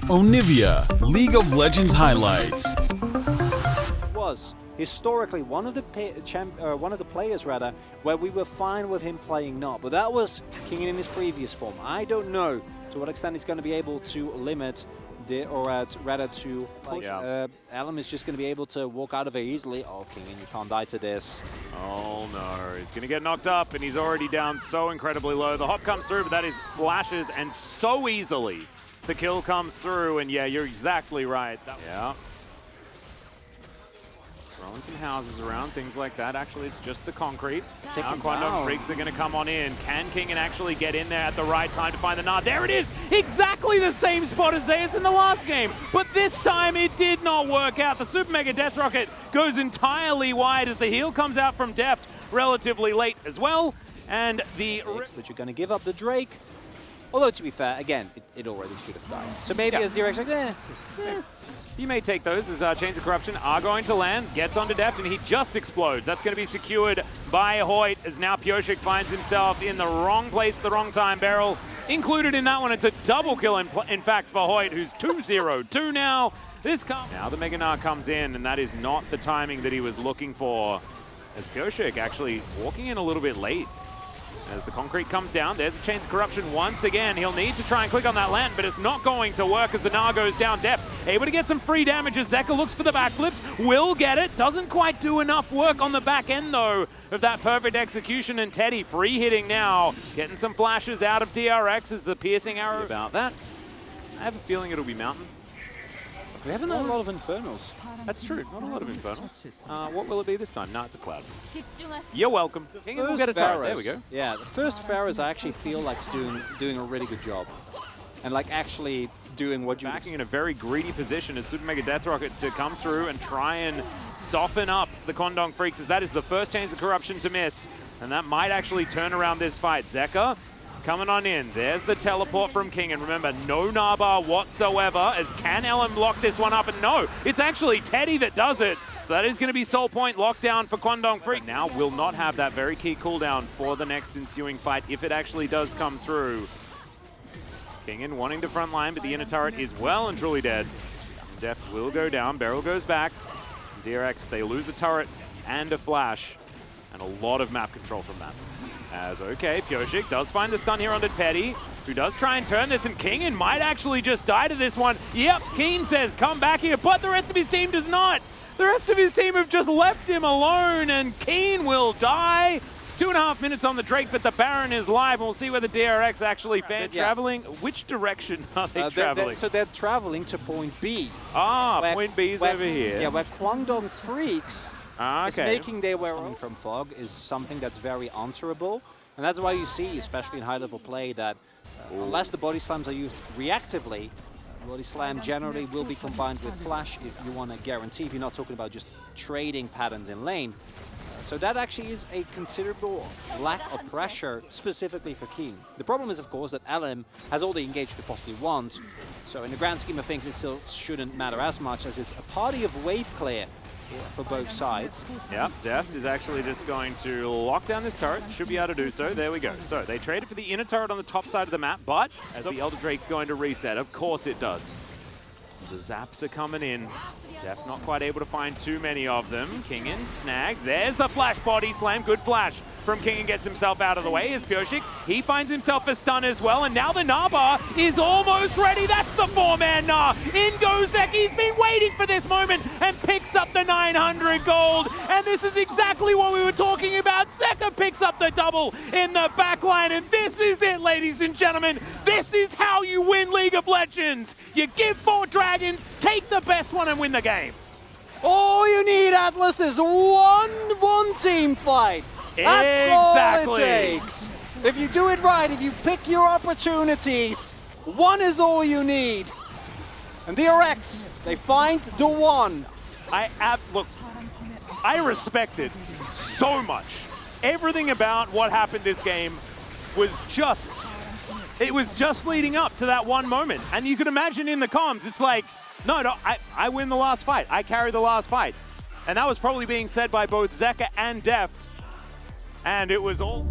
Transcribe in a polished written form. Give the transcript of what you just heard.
Onivia, League of Legends highlights. Was historically one of the players where we were fine with him playing not, but that was King in his previous form. I don't know to what extent he's going to be able to limit to push. Alum is just going to be able to walk out of it easily. Oh, King, you can't die to this. Oh no, he's going to get knocked up, and he's already down so incredibly low. The hop comes through, but that is flashes, and so easily the kill comes through, and yeah, you're exactly right. Yeah. Throwing some houses around, things like that. Actually, it's just the concrete. Now Kwangdong Freecs are going to come on in. Can King and actually get in there at the right time to find the nod? There it is! Exactly the same spot as Zeus in the last game. But this time it did not work out. The Super Mega Death Rocket goes entirely wide as the heal comes out from Deft relatively late as well. And the... But you're going to give up the Drake. Although, to be fair, again, it already should have died. So maybe as DRX like, You may take those as Chains of Corruption are going to land, gets onto Deft, and he just explodes. That's going to be secured by Hoyt as now Pioshik finds himself in the wrong place at the wrong time. Barrel included in that one. It's a double kill, in fact, for Hoyt, who's 2-0-2 now. Now the Mega Gnar comes in, and that is not the timing that he was looking for. As Pioshik actually walking in a little bit late. As the concrete comes down, there's a Chains of Corruption once again. He'll need to try and click on that land, but it's not going to work as the Gnar goes down. Deft able to get some free damage as Zeka looks for the backflips. Will get it. Doesn't quite do enough work on the back end, though, of that perfect execution. And Teddy free hitting now. Getting some flashes out of DRX as the piercing arrow. About that, I have a feeling it'll be Mountain. We haven't had a lot of Infernals. That's true, not a lot of Infernals. What will it be this time? No, it's a Cloud. You're welcome. We'll get a turret. There we go. Yeah, the first Pharahs I actually feel like doing a really good job. And like actually doing what you... Backing in a very greedy position as Super Mega Death Rocket to come through and try and soften up the Kwangdong Freecs, as that is the first Chains of Corruption to miss. And that might actually turn around this fight. Zeka coming on in. There's the teleport from King. And remember, no Narbar whatsoever, as can LM lock this one up? And no, it's actually Teddy that does it. So that is going to be Soul Point lockdown for Kwangdong Freecs. Now will not have that very key cooldown for the next ensuing fight if it actually does come through. King in wanting to front line, but the inner turret is well and truly dead. Deft will go down. Beryl goes back. DRX, they lose a turret and a flash. And a lot of map control from that. As okay, Pioshik does find the stun here onto Teddy, who does try and turn this, and Keenan might actually just die to this one. Yep, Keen says, come back here, but the rest of his team does not. The rest of his team have just left him alone, and Keen will die. 2.5 minutes on the Drake, but the Baron is live, and we'll see where the DRX actually traveling. Which direction are they traveling? So they're traveling to point B. Ah, point B is over here. Yeah, where Kwangdong Freecs is okay. making their way coming from Fog is something that's very answerable. And that's why you see, especially in high-level play, that unless the body slams are used reactively, body slam generally will be combined with flash if you want to guarantee, if you're not talking about just trading patterns in lane. So that actually is a considerable lack of pressure specifically for Keen. The problem is, of course, that LM has all the engage they possibly want. So in the grand scheme of things, it still shouldn't matter as much, as it's a party of wave clear for both sides. Yep, Deft is actually just going to lock down this turret. Should be able to do so. There we go. So they traded for the inner turret on the top side of the map, but as the Elder Drake's going to reset, of course it does. The zaps are coming in. Deft not quite able to find too many of them. Kingen snagged. There's the flash body slam. Good flash from Kingen, gets himself out of the way. As Pioshik, he finds himself a stun as well. And now the Narbar is almost ready. That's the 4-man Gnar. In goes Zek. He's been waiting for this moment and picks up the 900 gold. And this is exactly what we were talking about. Zeka picks up the double in the backline. And this is it, ladies and gentlemen. This is how you win League of Legends. You give 4 dragons, take the best one and win the game. All you need, Atlas, is one team fight. That's all it takes. If you do it right, if you pick your opportunities, one is all you need. And DRX, they find the one. Look, I respect it so much. Everything about what happened this game was just leading up to that one moment. And you can imagine in the comms, it's like, no, I win the last fight. I carry the last fight. And that was probably being said by both Zeka and Deft. And it was all...